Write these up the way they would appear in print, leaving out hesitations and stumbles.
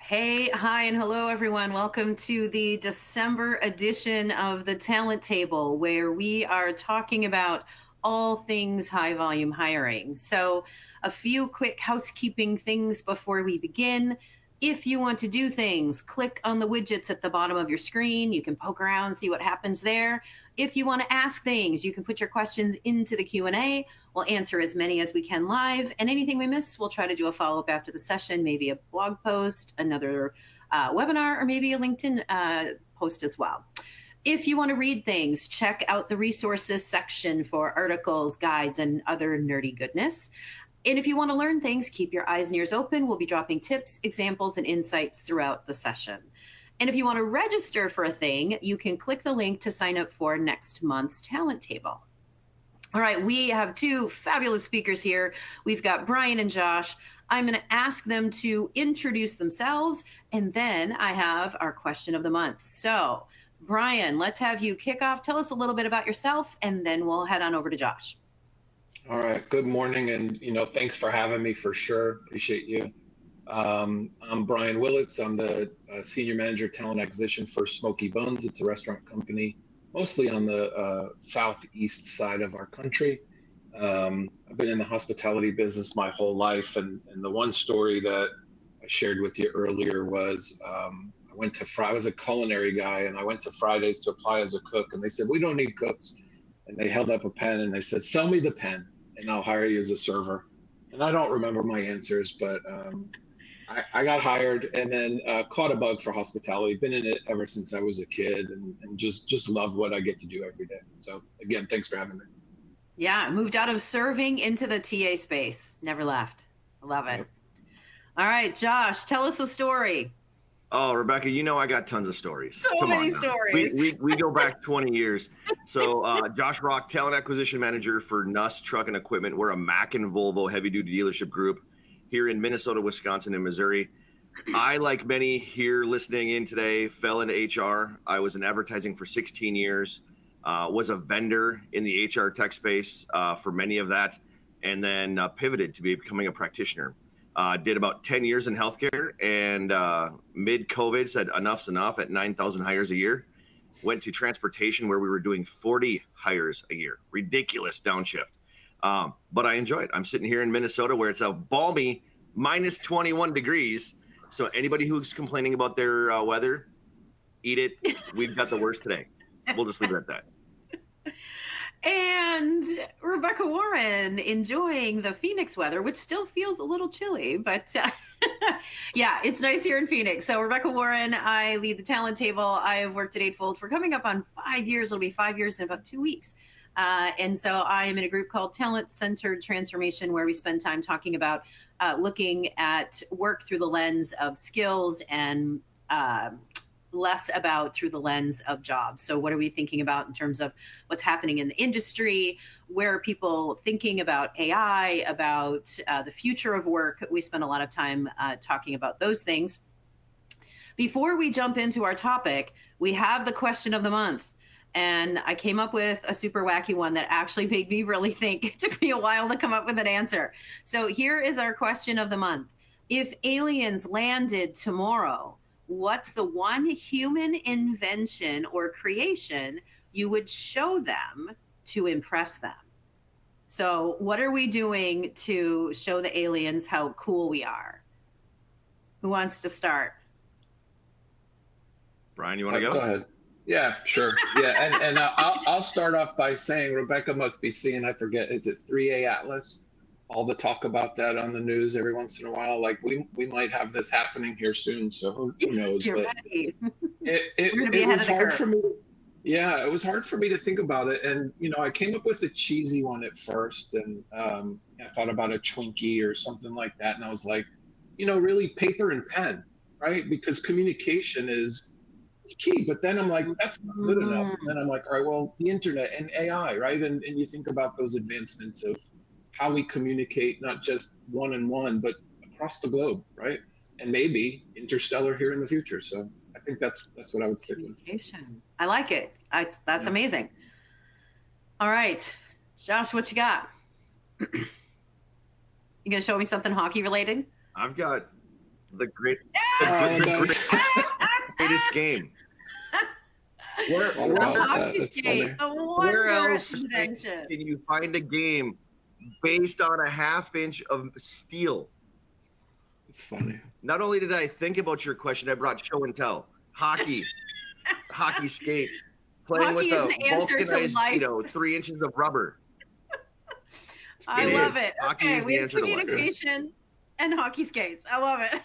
Hey, hi, and hello, everyone. Welcome to the December edition of the Talent Table, where we are talking about all things high volume hiring. So, a few quick housekeeping things before we begin. If you want to do things, click on the widgets at the bottom of your screen. You can poke around, see what happens there. If you want to ask things, you can put your questions into the Q&A. We'll answer as many as we can live, and anything we miss, we'll try to do a follow-up after the session, maybe a blog post, another webinar, or maybe a LinkedIn post as well. If you want to read things, check out the resources section for articles, guides, and other nerdy goodness. And if you want to learn things, keep your eyes and ears open. We'll be dropping tips, examples, and insights throughout the session. And if you want to register for a thing, you can click the link to sign up for next month's Talent Table. All right, we have two fabulous speakers here. We've got Brian and Josh. I'm going to ask them to introduce themselves, and then I have our question of the month. So, Brian, let's have you kick off. Tell us a little bit about yourself, and then we'll head on over to Josh. All right, good morning, and thanks for having me for sure. Appreciate you. I'm Brian Willits. I'm the Senior Manager Talent Acquisition for Smoky Bones. It's a restaurant company, mostly on the southeast side of our country. I've been in the hospitality business my whole life, and the one story that I shared with you earlier was I was a culinary guy, and I went to Fridays to apply as a cook, and they said, "We don't need cooks." And they held up a pen and they said, "Sell me the pen and I'll hire you as a server." And I don't remember my answers, but I got hired and then caught a bug for hospitality. Been in it ever since I was a kid, and just love what I get to do every day. So again, thanks for having me. Yeah, moved out of serving into the TA space. Never left. I love it. Yep. All right, Josh, tell us a story. Oh, Rebecca, I got tons of stories. So many stories. We go back 20 years. So Josh Rock, Talent Acquisition Manager for Nuss Truck and Equipment. We're a Mack and Volvo heavy-duty dealership group here in Minnesota, Wisconsin, and Missouri. I, like many here listening in today, fell into HR. I was in advertising for 16 years, was a vendor in the HR tech space for many of that, and then pivoted to becoming a practitioner. Did about 10 years in healthcare, and mid-COVID said enough's enough at 9,000 hires a year. Went to transportation where we were doing 40 hires a year. Ridiculous downshift. But I enjoy it. I'm sitting here in Minnesota where it's a balmy minus 21 degrees. So anybody who's complaining about their weather, eat it. We've got the worst today. We'll just leave it at that. And Rebecca Warren enjoying the Phoenix weather, which still feels a little chilly, but yeah, it's nice here in Phoenix. So Rebecca Warren, I lead the Talent Table. I have worked at Eightfold for coming up on 5 years. It'll be 5 years in about 2 weeks. And so I am in a group called Talent Centered Transformation, where we spend time talking about looking at work through the lens of skills and less about through the lens of jobs. So what are we thinking about in terms of what's happening in the industry? Where are people thinking about AI, about the future of work? We spend a lot of time talking about those things. Before we jump into our topic, we have the question of the month. And I came up with a super wacky one that actually made me really think. It took me a while to come up with an answer. So here is our question of the month. If aliens landed tomorrow, what's the one human invention or creation you would show them to impress them? So what are we doing to show the aliens how cool we are? Who wants to start? Brian, you want to go? Go ahead. Yeah, sure. Yeah, and I'll start off by saying Rebecca must be seeing, I forget, is it 3A Atlas? All the talk about that on the news every once in a while. Like we might have this happening here soon, so who knows? You're but ready. It was hard for me. Yeah, it was hard for me to think about it, and I came up with a cheesy one at first, and I thought about a Twinkie or something like that, and I was like, really paper and pen, right? Because communication is key. But then I'm like, that's not good enough. And then I'm like, all right, well, the internet and AI, right? And you think about those advancements of how we communicate, not just one-on-one, but across the globe, right? And maybe interstellar here in the future. So I think that's what I would stick with. I like it. That's amazing. All right, Josh, what you got? You gonna show me something hockey related? I've got The Oh, nice. greatest game. Where, I The love that. hockey That's skate, funny. the where wondrous else invention. can you find a game based on a half-inch of steel? It's funny. Not only did I think about your question, I brought show and tell. Hockey skate, playing Hockey with is a the answer to vulcanized, life. 3 inches of rubber. I It love is. it. Hockey Okay, is we the have answer to life. communication and hockey skates. I love it.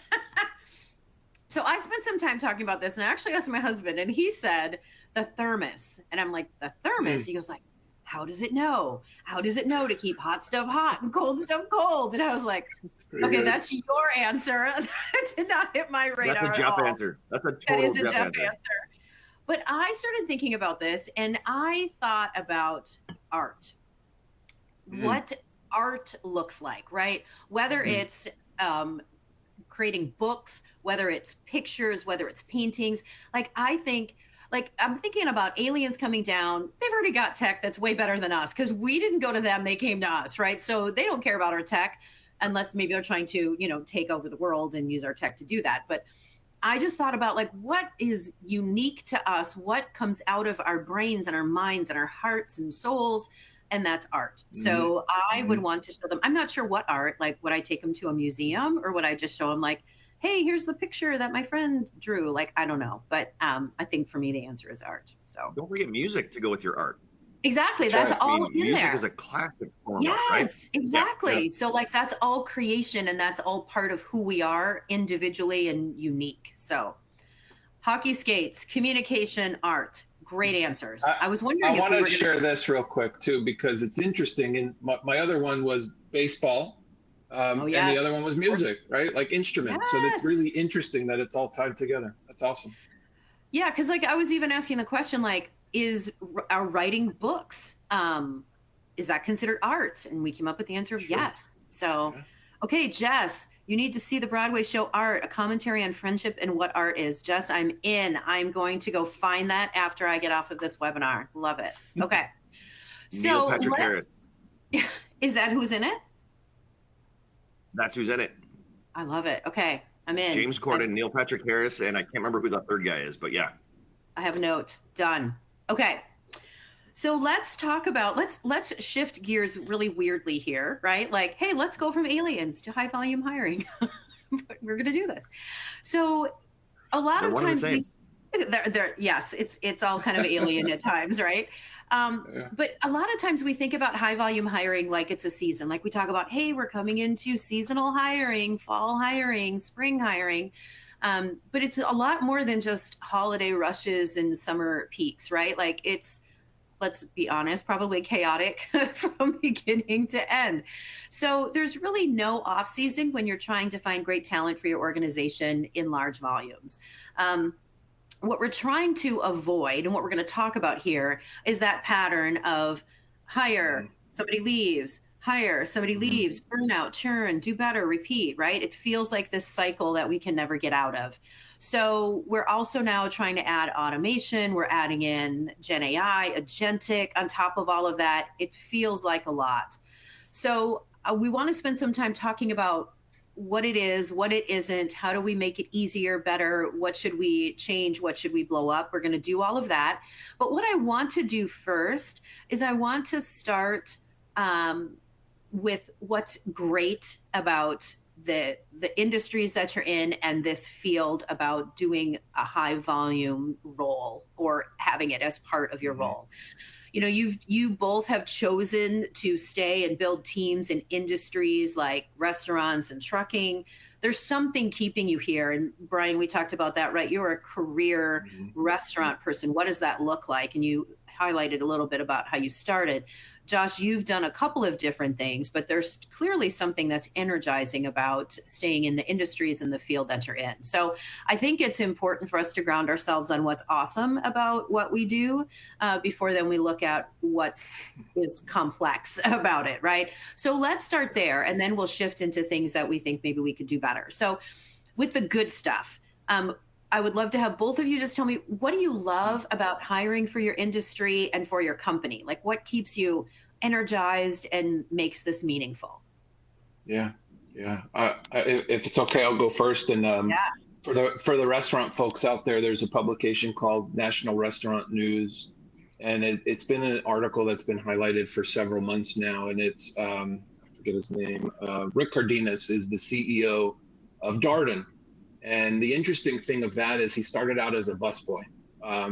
So I spent some time talking about this, and I actually asked my husband, and he said the thermos. And I'm like, the thermos? He goes like, how does it know? How does it know to keep hot stuff hot and cold stuff cold? And I was like, Pretty okay, good. that's your answer. That did not hit my radar That's a at Jeff all. answer. That's a That total is a Jeff Jeff answer. answer. But I started thinking about this, and I thought about art. What art looks like, right? Whether it's creating books, whether it's pictures, whether it's paintings. Like I think, like I'm thinking about aliens coming down. They've already got tech that's way better than us because we didn't go to them; they came to us, right? So they don't care about our tech unless maybe they're trying to, take over the world and use our tech to do that. But I just thought about like what is unique to us, what comes out of our brains and our minds and our hearts and souls, and that's art. So I would want to show them. I'm not sure what art, like would I take them to a museum or would I just show them like, hey, here's the picture that my friend drew? Like, I don't know. But I think for me, the answer is art. So Don't forget music to go with your art. exactly. That's right. all in Music there. is a classic form of art, right? Yes, exactly. Yeah. So like that's all creation and that's all part of who we are individually and unique. So hockey skates, communication, art. Great answers. I was wondering I if want we to were gonna... share this real quick too, because it's interesting. And my other one was baseball. And the yes. other one was music, right? Like instruments. So Yes. that's really interesting that it's all tied together. That's awesome. Yeah, because like I was even asking the question, like, is our writing books, is that considered art? And we came up with the answer of Sure. yes. So, Yeah. okay, Jess, you need to see the Broadway show Art, a commentary on friendship and what art is. Jess, I'm in. I'm going to go find that after I get off of this webinar. Love it. Okay. Neil So Patrick let's... Is that who's in it? That's who's in it. I love it. Okay, I'm in. James Corden, Neil Patrick Harris, and I can't remember who the third guy is, but yeah. I have a note. Done. Okay. So let's talk about, let's shift gears really weirdly here, right? Like, hey, let's go from aliens to high volume hiring. We're going to do this. So a lot They're of one and the times same. yes, it's all kind of alien at times, right? But a lot of times we think about high volume hiring like it's a season. Like we talk about, hey, we're coming into seasonal hiring, fall hiring, spring hiring. But it's a lot more than just holiday rushes and summer peaks, right? Like it's, let's be honest, probably chaotic from beginning to end. So there's really no off season when you're trying to find great talent for your organization in large volumes. What we're trying to avoid and what we're going to talk about here is that pattern of hire, somebody leaves, hire, somebody leaves, burnout, churn, do better, repeat, right? It feels like this cycle that we can never get out of. So we're also now trying to add automation. We're adding in Gen AI, agentic on top of all of that. It feels like a lot. So we want to spend some time talking about what it is, what it isn't, how do we make it easier, better, what should we change, what should we blow up? We're going to do all of that. But what I want to do first is I want to start with what's great about the industries that you're in and this field about doing a high volume role or having it as part of your role. You know, you both have chosen to stay and build teams in industries like restaurants and trucking. There's something keeping you here. And Brian, we talked about that, right? You're a career restaurant person. What does that look like? And you highlighted a little bit about how you started. Josh, you've done a couple of different things, but there's clearly something that's energizing about staying in the industries and the field that you're in. So I think it's important for us to ground ourselves on what's awesome about what we do before then we look at what is complex about it, right? So let's start there, and then we'll shift into things that we think maybe we could do better. So with the good stuff, I would love to have both of you just tell me, what do you love about hiring for your industry and for your company? Like what keeps you energized and makes this meaningful? Yeah. Yeah. If it's okay, I'll go first. And Yeah. for the restaurant folks out there, there's a publication called National Restaurant News, and it's been an article that's been highlighted for several months now. And it's I forget his name. Rick Cardenas is the CEO of Darden. And the interesting thing of that is he started out as a busboy.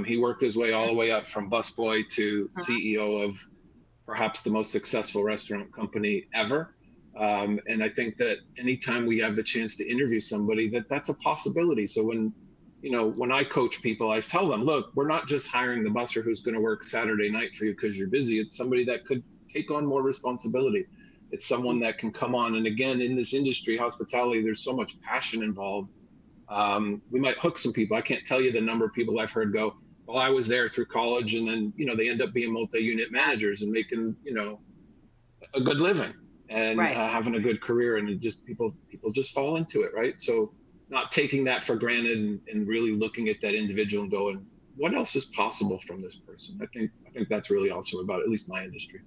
He worked his way all the way up from busboy to CEO of perhaps the most successful restaurant company ever. And I think that anytime we have the chance to interview somebody, that's a possibility. So when I coach people, I tell them, look, we're not just hiring the busser who's going to work Saturday night for you because you're busy. It's somebody that could take on more responsibility. It's someone that can come on. And again, in this industry, hospitality, there's so much passion involved. We might hook some people. I can't tell you the number of people I've heard go, well, I was there through college, and then, they end up being multi-unit managers and making, a good living and Right. having a good career. And people just fall into it. Right. So not taking that for granted and really looking at that individual and going, what else is possible from this person? I think that's really awesome about at least my industry.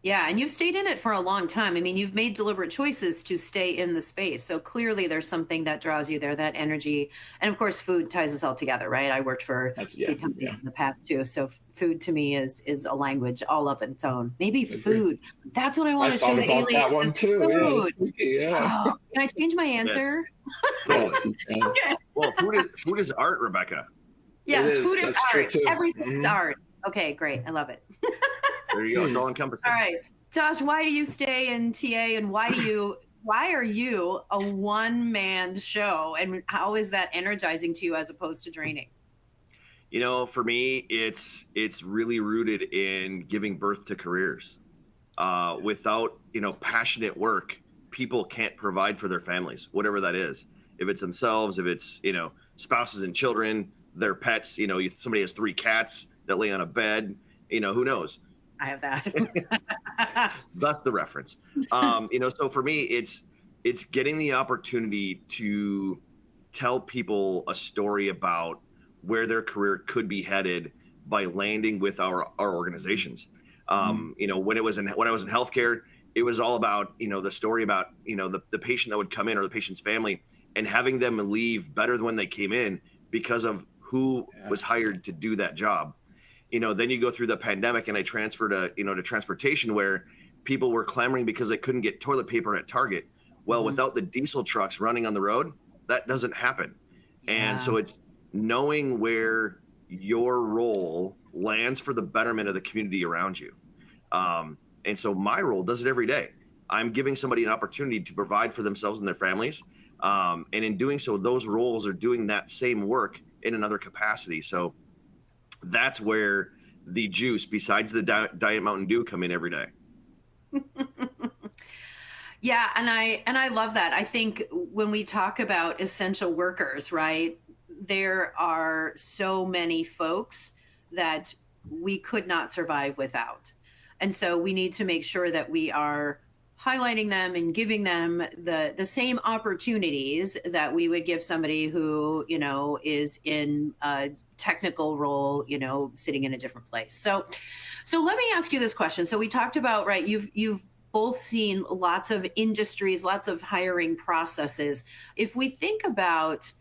Yeah, and you've stayed in it for a long time. I mean, you've made deliberate choices to stay in the space. So clearly there's something that draws you there, that energy. And of course, food ties us all together, right? I worked for Yeah, food companies yeah. in the past too. So food to me is a language all of its own. Maybe food. That's what I want I to show thought the about aliens that one is too. food. Yeah. Oh, can I change my Yes. answer? Yes, you can. Okay. Well, food is art, Rebecca. Yes, is. food is That's true art. too. Everything is Mhm. art. Okay, great. I love it. There you go. It's all encompassing. All right. Josh, why do you stay in TA, and why are you a one-man show, and how is that energizing to you as opposed to draining? For me, it's really rooted in giving birth to careers. Without passionate work, people can't provide for their families, whatever that is. If it's themselves, if it's spouses and children, their pets. Somebody has 3 cats that lay on a bed. Who knows? I have that. That's the reference. So for me, it's getting the opportunity to tell people a story about where their career could be headed by landing with our organizations. When I was in healthcare, it was all about the story about the patient that would come in or the patient's family and having them leave better than when they came in because of who was hired to do that job. Then you go through the pandemic, and I transferred to transportation, where people were clamoring because they couldn't get toilet paper at Target. Well, without the diesel trucks running on the road, that doesn't happen. And so it's knowing where your role lands for the betterment of the community around you. And so my role does it every day. I'm giving somebody an opportunity to provide for themselves and their families. And in doing so, those roles are doing that same work in another capacity. So that's where the juice, besides the Diet Mountain Dew, come in every day. Yeah, and I love that. I think when we talk about essential workers, right, there are so many folks that we could not survive without. And so we need to make sure that we are highlighting them and giving them the same opportunities that we would give somebody who, is in a technical role, sitting in a different place. So let me ask you this question. So we talked about, right, you've both seen lots of industries, lots of hiring processes. If we think about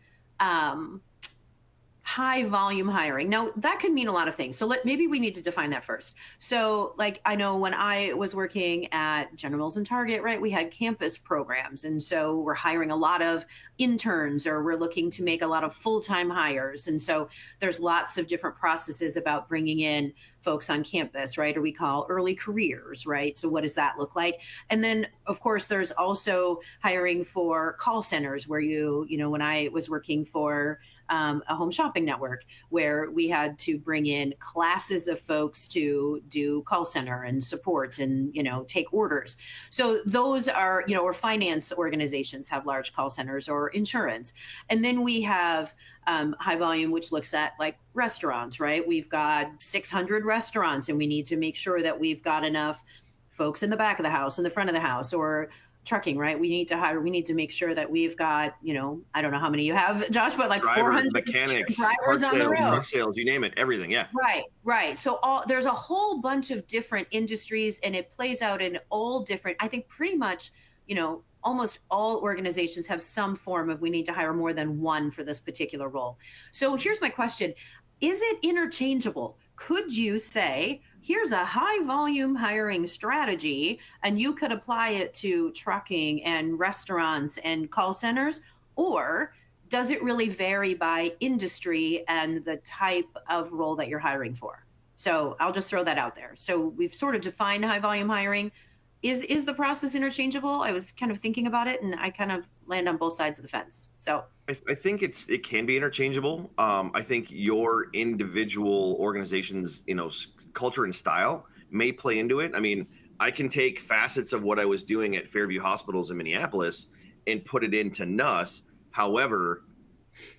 high volume hiring, now that can mean a lot of things. So maybe we need to define that first. So like, I know when I was working at General Mills and Target, right, we had campus programs. And so we're hiring a lot of interns, or we're looking to make a lot of full-time hires. And so there's lots of different processes about bringing in folks on campus, right? Or we call early careers, right? So what does that look like? And then of course, there's also hiring for call centers where when I was working for a home shopping network, where we had to bring in classes of folks to do call center and support and take orders. So those are or finance organizations have large call centers, or insurance. And then we have high volume, which looks at like restaurants, right? We've got 600 restaurants, and we need to make sure that we've got enough folks in the back of the house, in the front of the house. Or trucking, right? We need to make sure that we've got, I don't know how many you have, Josh, but like Drivers, 400 mechanics, drivers on the road. truck sales, you name it, everything. Yeah. Right. So there's a whole bunch of different industries, and it plays out in all different, I think pretty much, almost all organizations have some form of we need to hire more than one for this particular role. So here's my question. Is it interchangeable? Could you say, here's a high volume hiring strategy, and you could apply it to trucking and restaurants and call centers? Or does it really vary by industry and the type of role that you're hiring for? So I'll just throw that out there. So we've sort of defined high volume hiring. Is the process interchangeable? I was kind of thinking about it, and I kind of land on both sides of the fence. So I think it can be interchangeable. I think your individual organization's culture and style may play into it. I mean, I can take facets of what I was doing at Fairview Hospitals in Minneapolis and put it into NUS. However,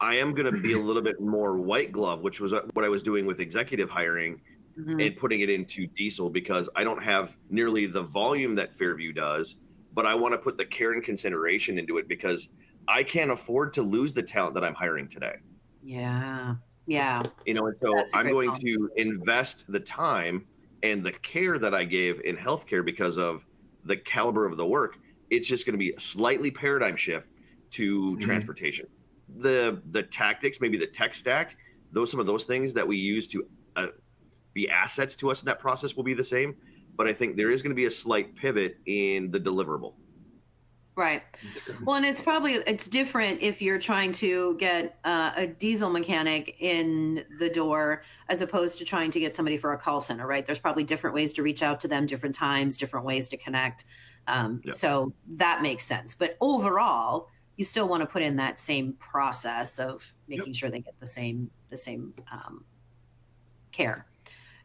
I am going to be a little bit more white glove, which was what I was doing with executive hiring and putting it into diesel, because I don't have nearly the volume that Fairview does, but I want to put the care and consideration into it because I can't afford to lose the talent that I'm hiring today. Yeah. Yeah. And so I'm going point. to invest the time and the care that I gave in healthcare because of the caliber of the work. It's just going to be a slightly paradigm shift to transportation. The tactics, maybe the tech stack, some of those things that we use to be assets to us in that process will be the same. But I think there is going to be a slight pivot in the deliverable. Right. Well, and it's different if you're trying to get a diesel mechanic in the door as opposed to trying to get somebody for a call center, right? There's probably different ways to reach out to them, different times, different ways to connect. So that makes sense. But overall, you still want to put in that same process of making sure they get the same care.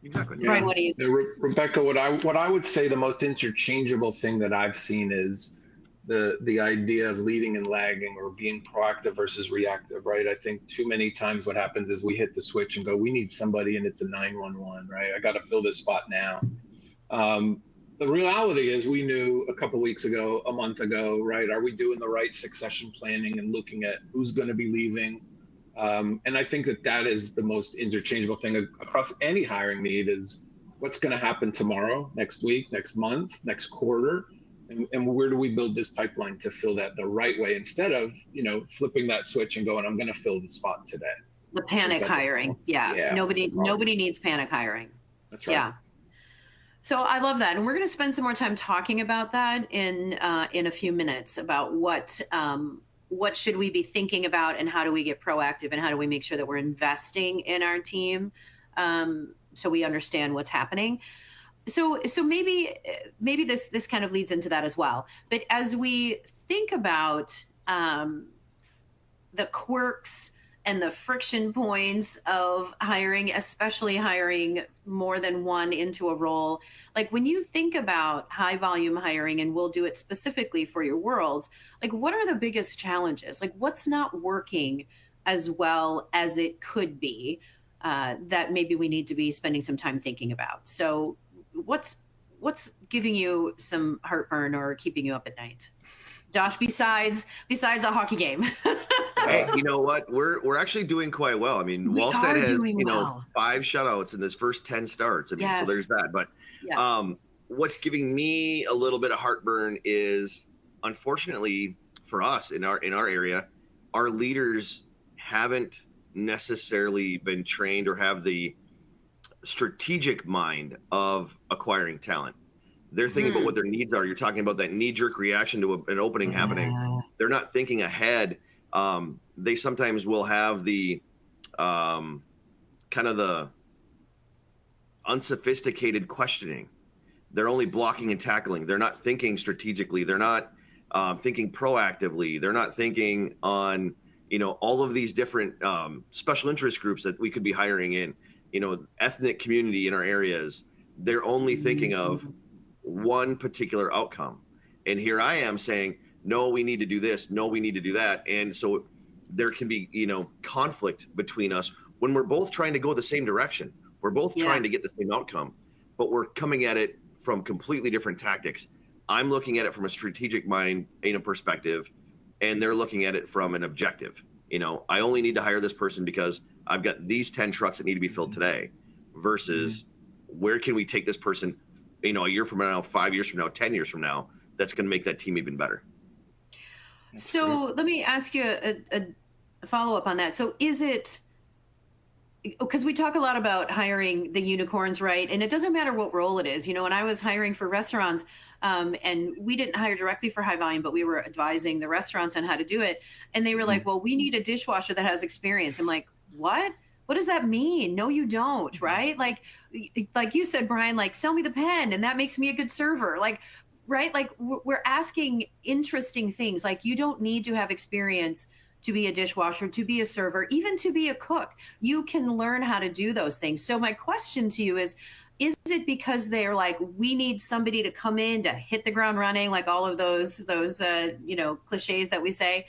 Exactly. Brian, what do you think? Rebecca, what I would say the most interchangeable thing that I've seen is the idea of leading and lagging, or being proactive versus reactive, right? I think too many times what happens is we hit the switch and go, we need somebody, and it's a 911, right? I got to fill this spot now. The reality is we knew a couple of weeks ago, a month ago, right? Are we doing the right succession planning and looking at who's going to be leaving? And I think that is the most interchangeable thing across any hiring need is what's going to happen tomorrow, next week, next month, next quarter, and where do we build this pipeline to fill that the right way instead of, flipping that switch and going, I'm going to fill the spot today. The panic hiring. Yeah. Nobody needs panic hiring. That's right. Yeah. So I love that. And we're going to spend some more time talking about that in a few minutes about what should we be thinking about and how do we get proactive and how do we make sure that we're investing in our team so we understand what's happening. So maybe this kind of leads into that as well. But as we think about the quirks and the friction points of hiring, especially hiring more than one into a role, like when you think about high volume hiring, and we'll do it specifically for your world, like what are the biggest challenges? Like what's not working as well as it could be that maybe we need to be spending some time thinking about? So what's giving you some heartburn or keeping you up at night, Josh, besides a hockey game? Hey, you know what? We're actually doing quite well. I mean, Wallstead has 5 shutouts in his first 10 starts. I mean, so there's that. But what's giving me a little bit of heartburn is, unfortunately for us in our area, our leaders haven't necessarily been trained or have the strategic mind of acquiring talent. They're thinking about what their needs are. You're talking about that knee-jerk reaction to an opening happening. They're not thinking ahead. They sometimes will have the kind of the unsophisticated questioning. They're only blocking and tackling. They're not thinking strategically. They're not thinking proactively. They're not thinking on, all of these different special interest groups that we could be hiring in, ethnic community in our areas. They're only thinking of one particular outcome. And here I am saying, no, we need to do this. No, we need to do that. And so there can be, conflict between us when we're both trying to go the same direction. We're both trying to get the same outcome, but we're coming at it from completely different tactics. I'm looking at it from a strategic mind, perspective, and they're looking at it from an objective. I only need to hire this person because I've got these 10 trucks that need to be filled today, versus where can we take this person, a year from now, 5 years from now, 10 years from now, that's going to make that team even better. That's great. So let me ask you a follow up on that. So is it, because we talk a lot about hiring the unicorns, right? And it doesn't matter what role it is. You know, when I was hiring for restaurants, and we didn't hire directly for high volume, but we were advising the restaurants on how to do it. And they were like, Mhm. well, we need a dishwasher that has experience. I'm like, what? What does that mean? No, you don't, right? Like you said, Brian, like sell me the pen and that makes me a good server. Like, right? Like we're asking interesting things. Like you don't need to have experience to be a dishwasher, to be a server, even to be a cook. You can learn how to do those things. So my question to you is it because they're like, we need somebody to come in to hit the ground running, like all of those cliches that we say,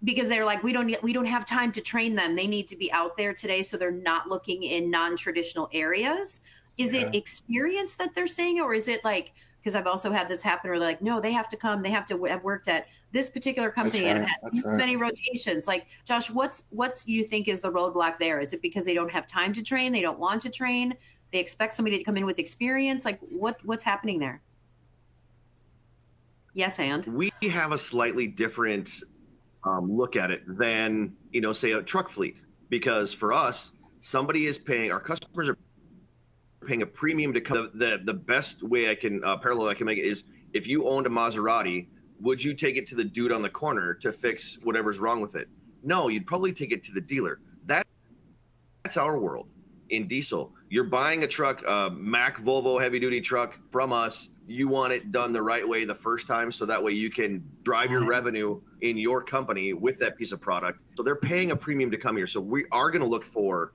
because they're like, we don't have time to train them. They need to be out there today, so they're not looking in non-traditional areas. Is it Yeah, experience that they're saying, or is it like, because I've also had this happen where they're like, no, they have to come, they have to have worked at this particular that's company and have right. had That's this right. many rotations. Like, Josh, what's you think is the roadblock there? Is it because they don't have time to train, they don't want to train, they expect somebody to come in with experience? Like, what's happening there? Yes, and We have a slightly different look at it than, say a truck fleet, because for us, somebody is paying, our customers are paying a premium to come. The best way I can parallel I can make it is, if you owned a Maserati, would you take it to the dude on the corner to fix whatever's wrong with it? No, you'd probably take it to the dealer. That's our world in diesel. You're buying a truck, a Mack Volvo heavy duty truck from us. You want it done the right way the first time, so that way you can drive your revenue in your company with that piece of product. So they're paying a premium to come here. So we are going to look for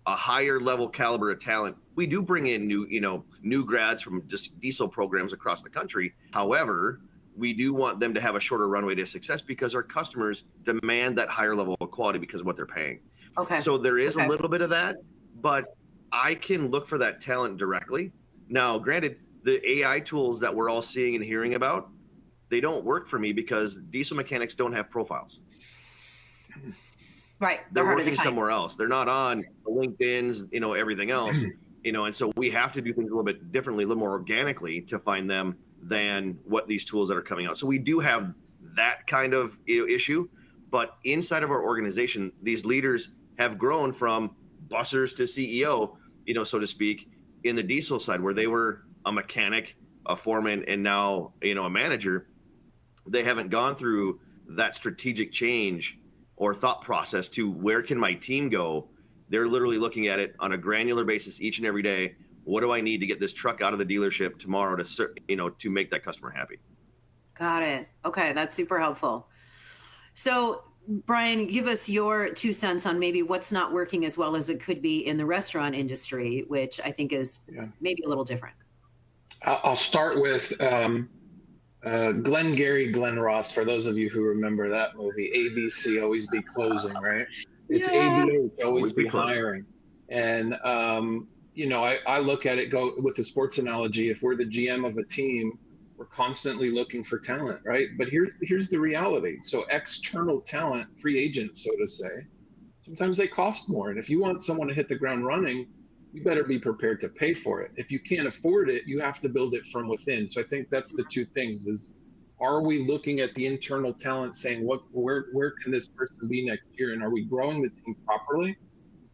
a higher level caliber of talent. We do bring in new grads from just diesel programs across the country. However, we do want them to have a shorter runway to success because our customers demand that higher level of quality because of what they're paying. okay, So there is a okay, little bit of that, but I can look for that talent directly. Now, granted, the AI tools that we're all seeing and hearing about, they don't work for me because diesel mechanics don't have profiles. right, they're They're harder to working find. somewhere else. They're not on the LinkedIn's, everything else, and so we have to do things a little bit differently, a little more organically to find them than what these tools that are coming out. So we do have that kind of issue, but inside of our organization, these leaders have grown from bussers to CEO, so to speak, in the diesel side, where they were a mechanic, a foreman, and now, a manager. They haven't gone through that strategic change or thought process to where can my team go. They're literally looking at it on a granular basis each and every day. What do I need to get this truck out of the dealership tomorrow to make that customer happy? Got it. Okay, that's super helpful. So, Brian, give us your 2 cents on maybe what's not working as well as it could be in the restaurant industry, which I think is Yeah. maybe a little different. I'll start with Glenn Gary, Glenn Ross. For those of you who remember that movie, ABC, always be closing, right? It's Yes. ABH, always Always be be closing. hiring. And I look at it, go with the sports analogy. If we're the GM of a team, we're constantly looking for talent, right? But here's the reality. So external talent, free agents, so to say, sometimes they cost more. And if you want someone to hit the ground running, you better be prepared to pay for it. If you can't afford it, you have to build it from within. So I think that's the two things: is are we looking at the internal talent saying where can this person be next year, and are we growing the team properly?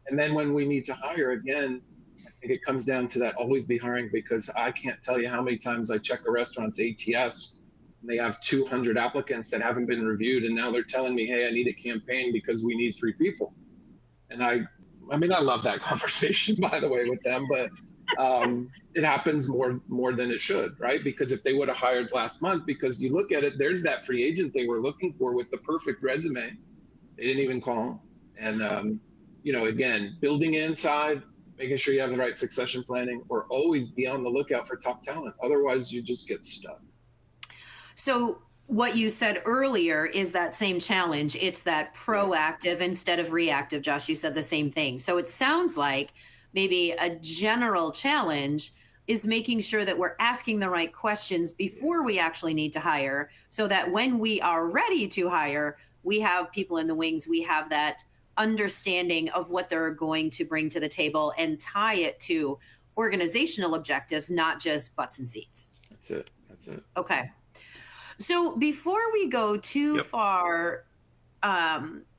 And then when we need to hire again, I think it comes down to that always be hiring, because I can't tell you how many times I check a restaurant's ATS and they have 200 applicants that haven't been reviewed, and now they're telling me, hey, I need a campaign because we need 3 people. And I mean, I love that conversation, by the way, with them, but it happens more than it should, right? Because if they would have hired last month, because you look at it, there's that free agent they were looking for with the perfect resume. They didn't even call him. And again, building inside, making sure you have the right succession planning, or always be on the lookout for top talent. Otherwise, you just get stuck. So, what you said earlier is that same challenge. It's that Right. proactive instead of reactive. Josh, you said the same thing. So, it sounds like maybe a general challenge is making sure that we're asking the right questions before we actually need to hire, so that when we are ready to hire, we have people in the wings, we have that understanding of what they're going to bring to the table and tie it to organizational objectives, not just butts and seats. That's it. That's it. Okay. So before we go too Yep. far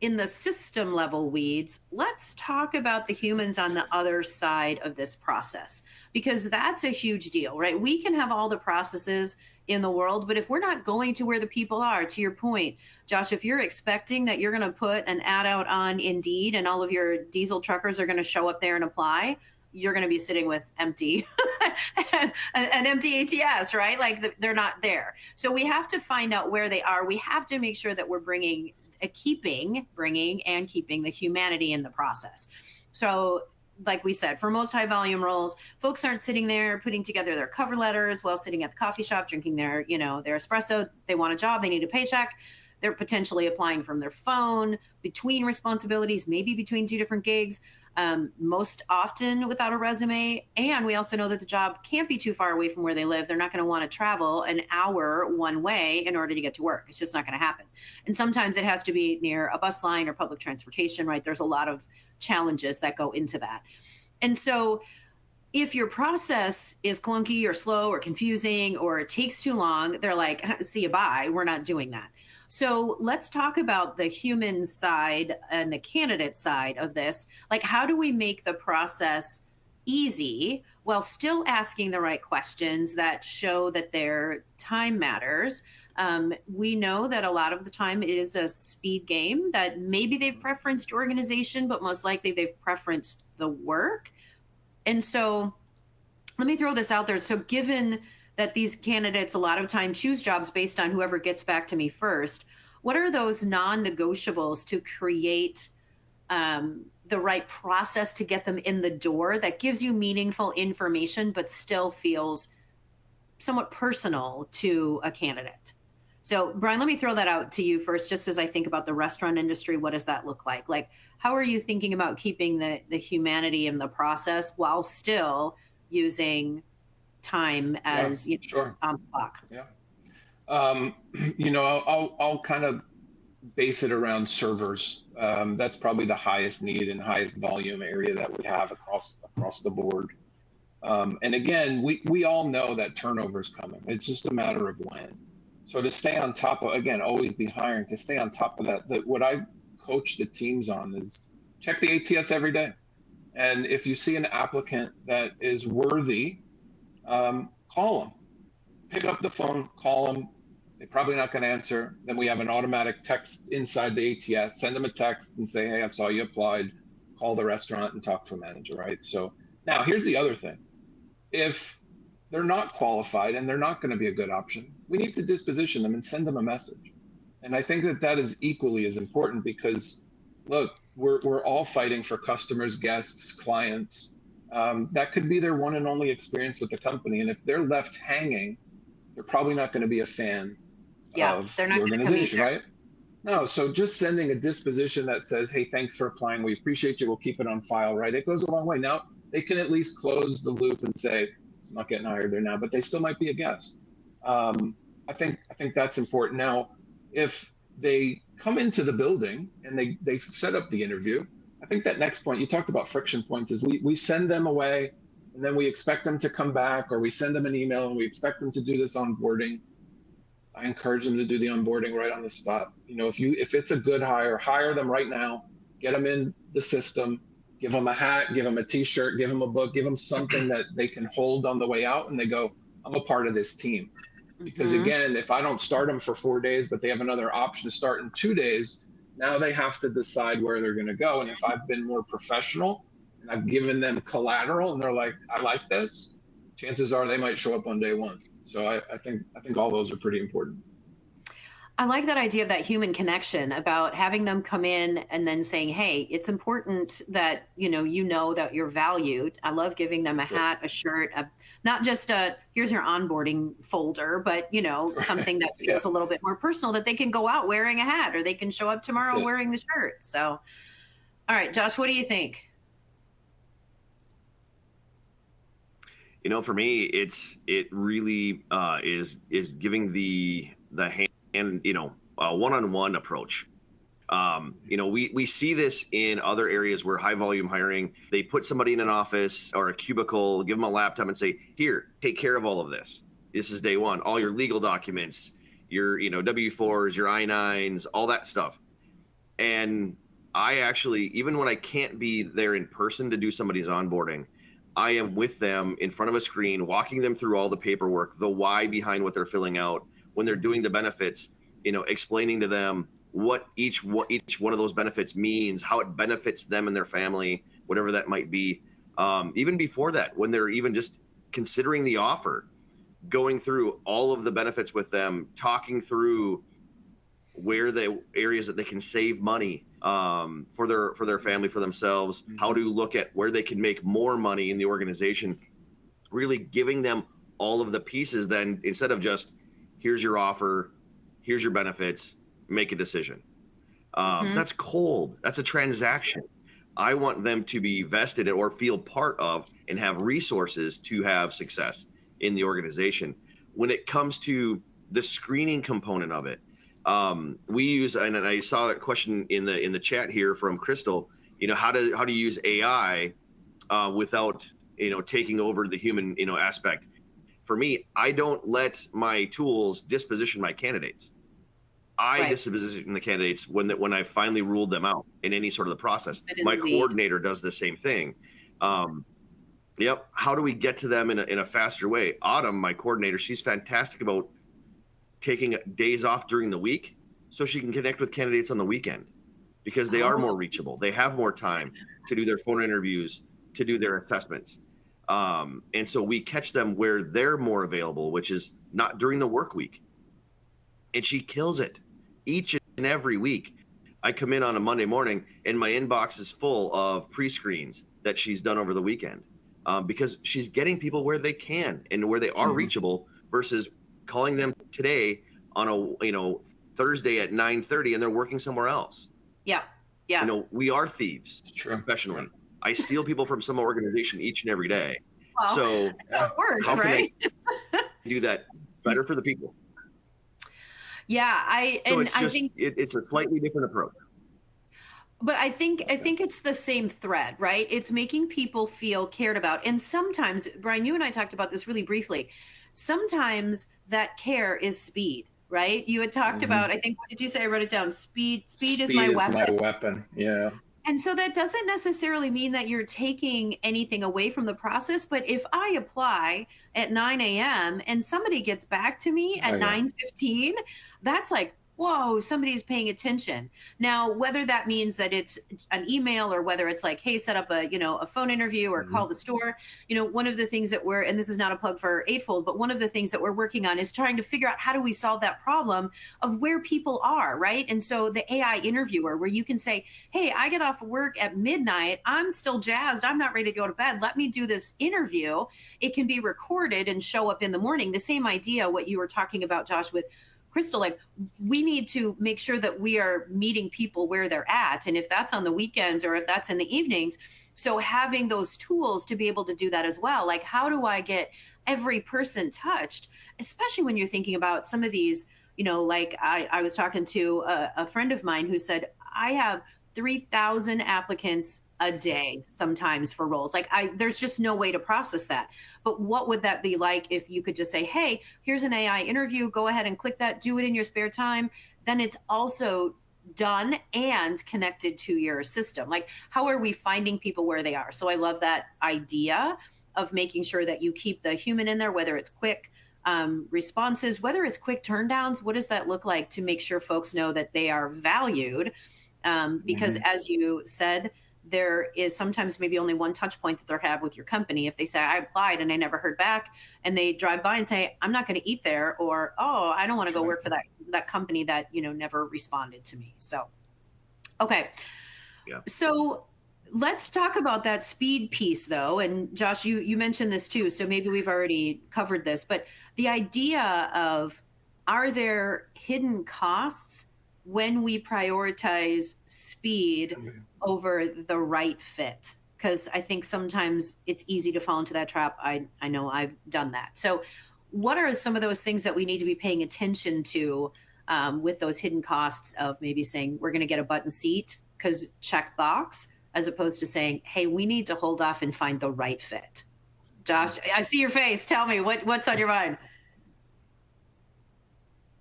in the system level weeds, let's talk about the humans on the other side of this process, because that's a huge deal, right? We can have all the processes in the world, but if we're not going to where the people are, to your point, Josh, if you're expecting that you're going to put an ad out on Indeed and all of your diesel truckers are going to show up there and apply, you're going to be sitting with empty an empty ATS, right? Like they're not there. So we have to find out where they are. We have to make sure that we're bringing and keeping the humanity in the process. So like we said, for most high volume roles, folks aren't sitting there putting together their cover letters while sitting at the coffee shop drinking their espresso. They want a job, they need a paycheck. They're potentially applying from their phone, between responsibilities, maybe between two different gigs, most often without a resume. And we also know that the job can't be too far away from where they live. They're not going to want to travel an hour one way in order to get to work. It's just not going to happen. And sometimes it has to be near a bus line or public transportation, right? There's a lot of challenges that go into that. And so if your process is clunky or slow or confusing or it takes too long, they're like, see you, bye. We're not doing that. So let's talk about the human side and the candidate side of this. Like, how do we make the process easy while still asking the right questions that show that their time matters? We know that a lot of the time it is a speed game, that maybe they've preferenced organization, but most likely they've preferenced the work. And so let me throw this out there. So given that these candidates a lot of time choose jobs based on whoever gets back to me first, what are those non-negotiables to create the right process to get them in the door that gives you meaningful information but still feels somewhat personal to a candidate? So Brian, let me throw that out to you first, just as I think about the restaurant industry. What does that look like? Like, how are you thinking about keeping the humanity in the process while still using time as Sure. on the clock? Yeah. I'll kind of base it around servers. That's probably the highest need and highest volume area that we have across the board. And again, we all know that turnover is coming. It's just a matter of when. So to stay on top of, again, always be hiring, to stay on top of that, what I coach the teams on is check the ATS every day. And if you see an applicant that is worthy, call them. Pick up the phone, call them. They're probably not going to answer. Then we have an automatic text inside the ATS. Send them a text and say, hey, I saw you applied. Call the restaurant and talk to a manager, right? So now here's the other thing. If they're not qualified and they're not going to be a good option, we need to disposition them and send them a message. And I think that is equally as important, because look, we're all fighting for customers, guests, clients. That could be their one and only experience with the company. And if they're left hanging, they're probably not going to be a fan of they're not the going to organization, right? No, so just sending a disposition that says, hey, thanks for applying. We appreciate you. We'll keep it on file, right? It goes a long way. Now they can at least close the loop and say, I'm not getting hired there now, but they still might be a guest. I think that's important. Now, if they come into the building and they set up the interview, I think that next point, you talked about friction points, is we send them away and then we expect them to come back, or we send them an email and we expect them to do this onboarding. I encourage them to do the onboarding right on the spot. If it's a good hire them right now, get them in the system, give them a hat, give them a t-shirt, give them a book, give them something that they can hold on the way out, and they go, I'm a part of this team. Because again, if I don't start them for 4 days, but they have another option to start in 2 days, now they have to decide where they're going to go. And if I've been more professional and I've given them collateral and they're like, I like this, chances are they might show up on day one. So I think all those are pretty important. I like that idea of that human connection, about having them come in and then saying, hey, it's important that, you know that you're valued. I love giving them a hat, a shirt, not just here's your onboarding folder, but, something that feels a little bit more personal, that they can go out wearing a hat, or they can show up tomorrow wearing the shirt. So, all right, Josh, what do you think? For me, it really is giving the hand, one-on-one approach. We see this in other areas where high volume hiring, they put somebody in an office or a cubicle, give them a laptop and say, here, take care of all of this. This is day one, all your legal documents, your W-4s, your I-9s, all that stuff. And I actually, even when I can't be there in person to do somebody's onboarding, I am with them in front of a screen, walking them through all the paperwork, the why behind what they're filling out, when they're doing the benefits, explaining to them what each one of those benefits means, how it benefits them and their family, whatever that might be. Even before that, when they're even just considering the offer, going through all of the benefits with them, talking through where the areas that they can save money for their family, for themselves, how to look at where they can make more money in the organization, really giving them all of the pieces. Then instead of just, here's your offer, here's your benefits, make a decision. That's cold. That's a transaction. I want them to be vested or feel part of and have resources to have success in the organization. When it comes to the screening component of it, we use, and I saw a question in the chat here from Crystal, how do you use AI without, taking over the human, aspect? For me, I don't let my tools disposition my candidates. I disposition the candidates when I finally ruled them out in any sort of the process. My coordinator does the same thing. Yep. How do we get to them in a faster way? Autumn, my coordinator, she's fantastic about taking days off during the week so she can connect with candidates on the weekend, because they are more reachable. They have more time to do their phone interviews, to do their assessments. And so we catch them where they're more available, which is not during the work week. And she kills it each and every week. I come in on a Monday morning and my inbox is full of pre-screens that she's done over the weekend, because she's getting people where they can and where they are reachable, versus calling them today on a Thursday at 9:30 and they're working somewhere else. Yeah. Yeah. We are thieves professionally. I steal people from some organization each and every day. Well, so how can I do that better for the people? Yeah, I think it's a slightly different approach. But I think it's the same thread, right? It's making people feel cared about. And sometimes, Brian, you and I talked about this really briefly. Sometimes that care is speed, right? You had talked about, I think, what did you say? I wrote it down. Speed is my weapon. My weapon. Yeah. And so that doesn't necessarily mean that you're taking anything away from the process. But if I apply at 9 a.m. and somebody gets back to me at 9:15, that's like, whoa, somebody's paying attention. Now, whether that means that it's an email or whether it's like, hey, set up a phone interview or call the store, one of the things that and this is not a plug for Eightfold, but one of the things that we're working on is trying to figure out how do we solve that problem of where people are, right? And so the AI interviewer, where you can say, hey, I get off work at midnight, I'm still jazzed, I'm not ready to go to bed, let me do this interview. It can be recorded and show up in the morning. The same idea, what you were talking about, Josh, with Crystal, like, we need to make sure that we are meeting people where they're at. And if that's on the weekends or if that's in the evenings, so having those tools to be able to do that as well. Like, how do I get every person touched, especially when you're thinking about some of these, like I was talking to a friend of mine who said, I have 3,000 applicants a day sometimes for roles. Like, there's just no way to process that. But what would that be like if you could just say, hey, here's an AI interview, go ahead and click that, do it in your spare time. Then it's also done and connected to your system. Like, how are we finding people where they are? So I love that idea of making sure that you keep the human in there, whether it's quick responses, whether it's quick turndowns. What does that look like to make sure folks know that they are valued? Because as you said, there is sometimes maybe only one touch point that they have with your company. If they say, I applied and I never heard back, and they drive by and say, I'm not going to eat there, or, oh, I don't want to go work for that company that, never responded to me. So, okay. Yeah. So let's talk about that speed piece though. And Josh, you mentioned this too, so maybe we've already covered this, but the idea of, are there hidden costs when we prioritize speed over the right fit? Because I think sometimes it's easy to fall into that trap. I know I've done that. So what are some of those things that we need to be paying attention to with those hidden costs of maybe saying we're going to get a button seat because check box, as opposed to saying, hey, we need to hold off and find the right fit? Josh, I see your face. Tell me what's on your mind.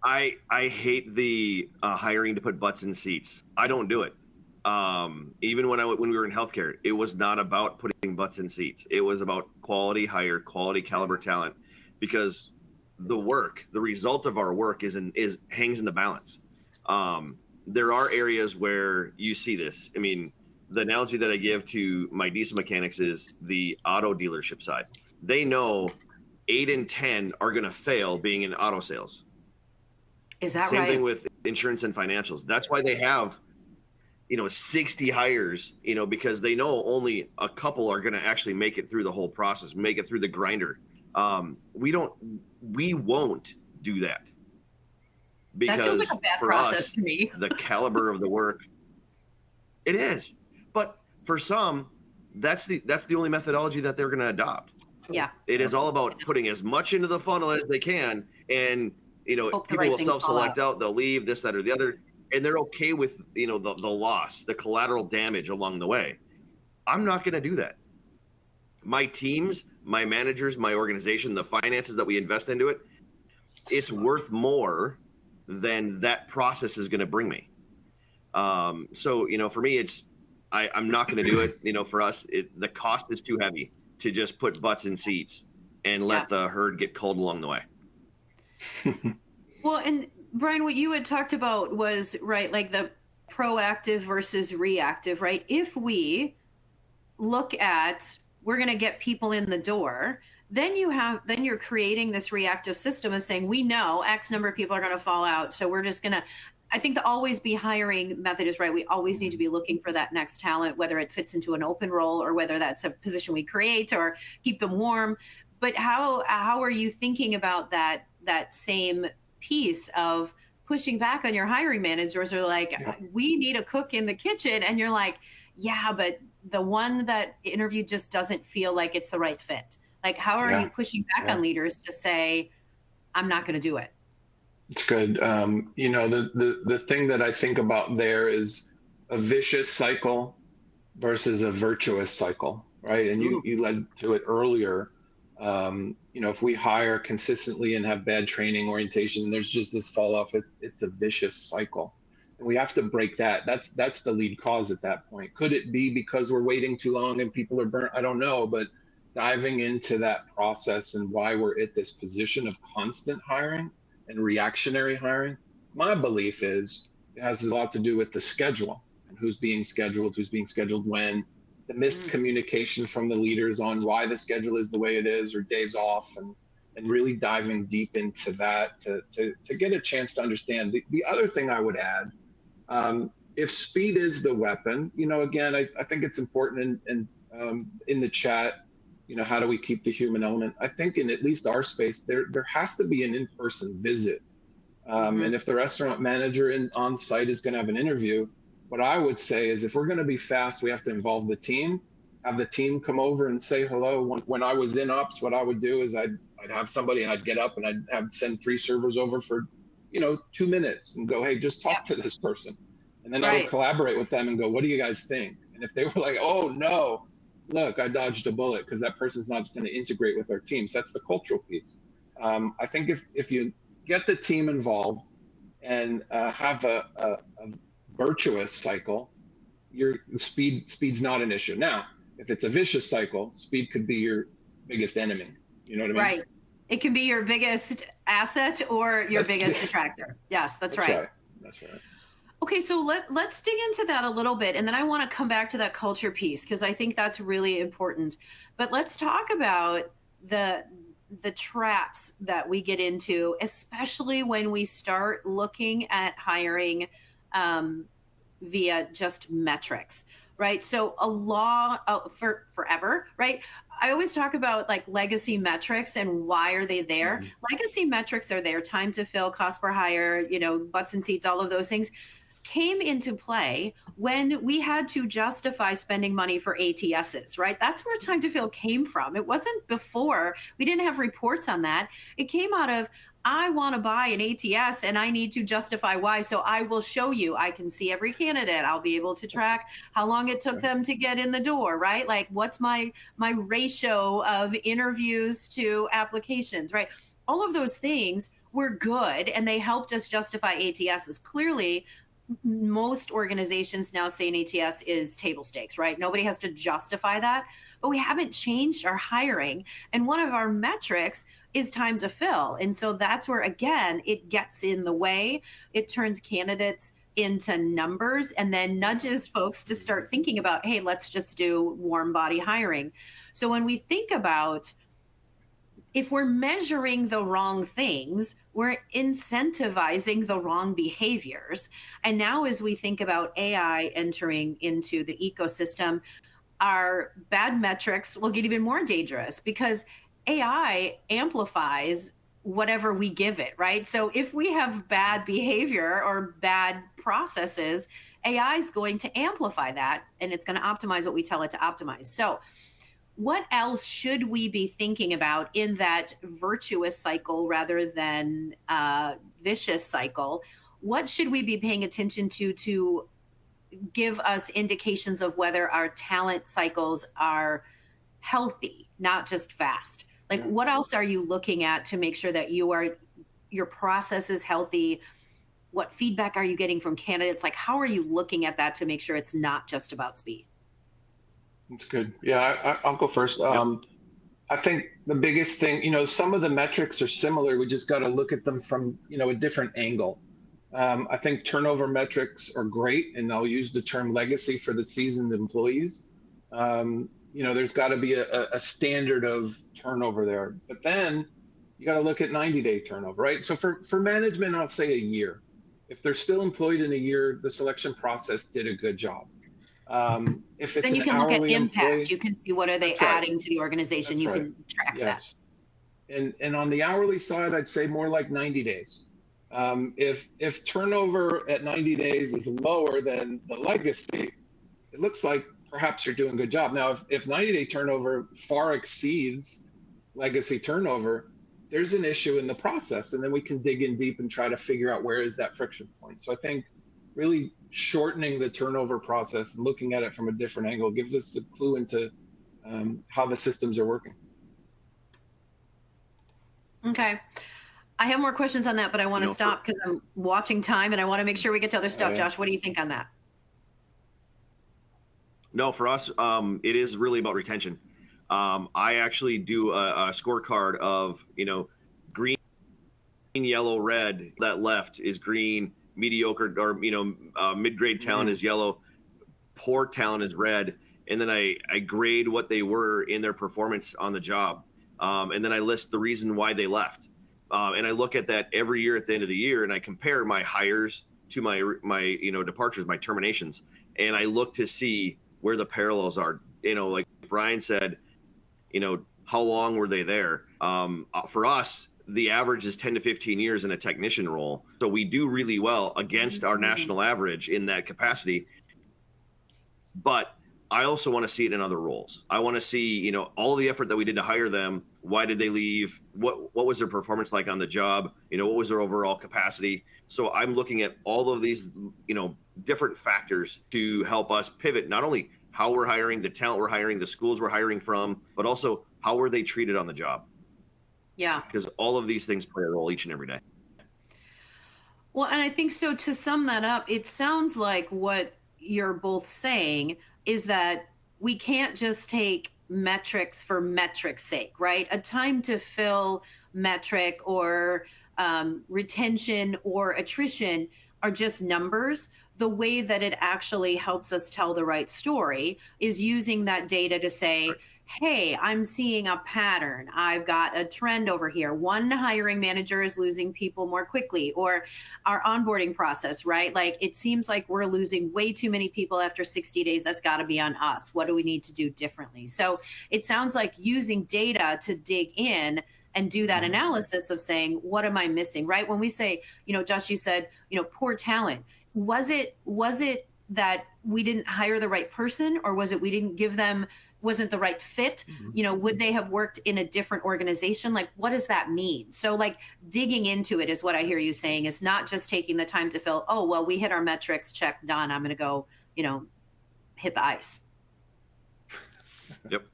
I hate the hiring to put butts in seats. I don't do it. Even when we were in healthcare, it was not about putting butts in seats. It was about quality hire, quality caliber talent, because the result of our work is hangs in the balance. There are areas where you see this. I mean, the analogy that I give to my diesel mechanics is the auto dealership side. They know 8 in 10 are going to fail being in auto sales. Is that Same right? thing with insurance and financials. That's why they have 60 hires, because they know only a couple are going to actually make it through the whole process, make it through the grinder. We won't do that, That feels like because a bad for process us, to me. the caliber of the work, it is. But for some, that's the only methodology that they're going to adopt. Yeah. It is all about putting as much into the funnel as they can, and Hope the people right will things fall self-select out. out, they'll leave, this, that, or the other, and they're okay with the loss, the collateral damage along the way. I'm not going to do that. My teams, my managers, my organization, the finances that we invest into it, it's worth more than that process is going to bring me. So for me, I'm not going to do it. For us, the cost is too heavy to just put butts in seats and let the herd get culled along the way. Well, and Brian, what you had talked about was, right, like the proactive versus reactive, right? If we look at, we're going to get people in the door, then you're creating this reactive system of saying, we know X number of people are going to fall out. So we're just going to, I think the always be hiring method is right. We always need to be looking for that next talent, whether it fits into an open role or whether that's a position we create or keep them warm. But how are you thinking about that same piece of pushing back on your hiring managers, are like, we need a cook in the kitchen, and you're like, yeah, but the one that interviewed just doesn't feel like it's the right fit. Like, how are you pushing back on leaders to say, I'm not going to do it? It's good. The thing that I think about there is a vicious cycle versus a virtuous cycle, right? And you led to it earlier. If we hire consistently and have bad training orientation, there's just this fall off. It's a vicious cycle, and we have to break that. That's the lead cause at that point. Could it be because we're waiting too long and people are burnt? I don't know, but diving into that process and why we're at this position of constant hiring and reactionary hiring, my belief is it has a lot to do with the schedule and who's being scheduled when, the missed communication from the leaders on why the schedule is the way it is, or days off, and really diving deep into that to get a chance to understand. The other thing I would add, if speed is the weapon, again, I think it's important in the chat, how do we keep the human element? I think in at least our space, there has to be an in-person visit. And if the restaurant manager on site is going to have an interview, what I would say is, if we're going to be fast, we have to involve the team, have the team come over and say hello. When I was in ops, what I would do is I'd have somebody and I'd get up and I'd send 3 servers over for, 2 minutes and go, hey, just talk to this person. And then I would collaborate with them and go, what do you guys think? And if they were like, oh no, look, I dodged a bullet because that person's not going to integrate with our team. So that's the cultural piece. I think if you get the team involved and have a virtuous cycle, your speed's not an issue. Now, if it's a vicious cycle, speed could be your biggest enemy. You know what I mean? Right. It can be your biggest asset or your biggest detractor. Yes, that's right. That's right. Okay, so let's dig into that a little bit, and then I want to come back to that culture piece, because I think that's really important. But let's talk about the traps that we get into, especially when we start looking at hiring via just metrics, right? So for forever, right? I always talk about like legacy metrics and why are they there? Legacy metrics are there: time to fill, cost per hire, butts and seats, all of those things came into play when we had to justify spending money for ATSs, right? That's where time to fill came from. It wasn't before. We didn't have reports on that. It came out of, I want to buy an ATS and I need to justify why. So I will show you. I can see every candidate. I'll be able to track how long it took them to get in the door, right? Like, what's my ratio of interviews to applications, right? all of those things were good and they helped us justify ATSs. Clearly, most organizations now say an ATS is table stakes, right? Nobody has to justify that, but we haven't changed our hiring. And one of our metrics is time to fill. And so that's where, again, it gets in the way. It turns candidates into numbers and then nudges folks to start thinking about, hey, let's just do warm body hiring. So when we think about, if we're measuring the wrong things, we're incentivizing the wrong behaviors. And now, as we think about AI entering into the ecosystem, our bad metrics will get even more dangerous because AI amplifies whatever we give it, right? So if we have bad behavior or bad processes, AI is going to amplify that and it's going to optimize what we tell it to optimize. So what else should we be thinking about in that virtuous cycle rather than vicious cycle? What should we be paying attention to give us indications of whether our talent cycles are healthy, not just fast? Like, what else are you looking at to make sure that your process is healthy? What feedback are you getting from candidates? Like, how are you looking at that to make sure it's not just about speed? That's good. Yeah, I'll go first. I think the biggest thing, some of the metrics are similar. We just got to look at them from, a different angle. I think turnover metrics are great, and I'll use the term legacy for the seasoned employees. There's got to be a standard of turnover there. But then you got to look at 90-day turnover, right? So for management, I'll say a year. If they're still employed in a year, the selection process did a good job. If it's then you an can look at hourly impact. employee, You can see what are they that's right. adding to the organization. That's You right. can track Yes. And on the hourly side, I'd say more like 90 days. If turnover at 90 days is lower than the legacy, it looks like perhaps you're doing a good job. Now, if 90-day turnover far exceeds legacy turnover, there's an issue in the process, and then we can dig in deep and try to figure out where is that friction point. So I think really shortening the turnover process and looking at it from a different angle gives us a clue into how the systems are working. Okay. I have more questions on that, but I want to stop because I'm watching time and I want to make sure we get to other stuff. Josh, what do you think on that? No, for us, it is really about retention. I actually do a scorecard of, green, yellow, red. That left is green, mediocre or, mid-grade talent is yellow, poor talent is red. And then I grade what they were in their performance on the job. And then I list the reason why they left. And I look at that every year at the end of the year, and I compare my hires to my departures, my terminations. And I look to see where the parallels are. Like Brian said, how long were they there? For us, the average is 10 to 15 years in a technician role. So we do really well against our national average in that capacity. But I also want to see it in other roles. I want to see, all the effort that we did to hire them. Why did they leave? What was their performance like on the job? What was their overall capacity? So I'm looking at all of these, different factors to help us pivot, not only how we're hiring, the talent we're hiring, the schools we're hiring from, but also how were they treated on the job? Yeah. Because all of these things play a role each and every day. Well, and I think so, to sum that up, it sounds like what you're both saying is that we can't just take metrics for metric's sake, right? A time to fill metric or retention or attrition are just numbers. The way that it actually helps us tell the right story is using that data to say, hey, I'm seeing a pattern. I've got a trend over here. One hiring manager is losing people more quickly, or our onboarding process, right? Like, it seems like we're losing way too many people after 60 days. That's got to be on us. What do we need to do differently? So it sounds like using data to dig in and do that analysis of saying, what am I missing, right? When we say, Josh, you said, poor talent. Was it that we didn't hire the right person, or was it we didn't give them, wasn't the right fit? Would they have worked in a different organization? Like, what does that mean? So like digging into it is what I hear you saying, is not just taking the time to fill, oh, well, we hit our metrics, check, done. I'm going to go, hit the ice. Yep.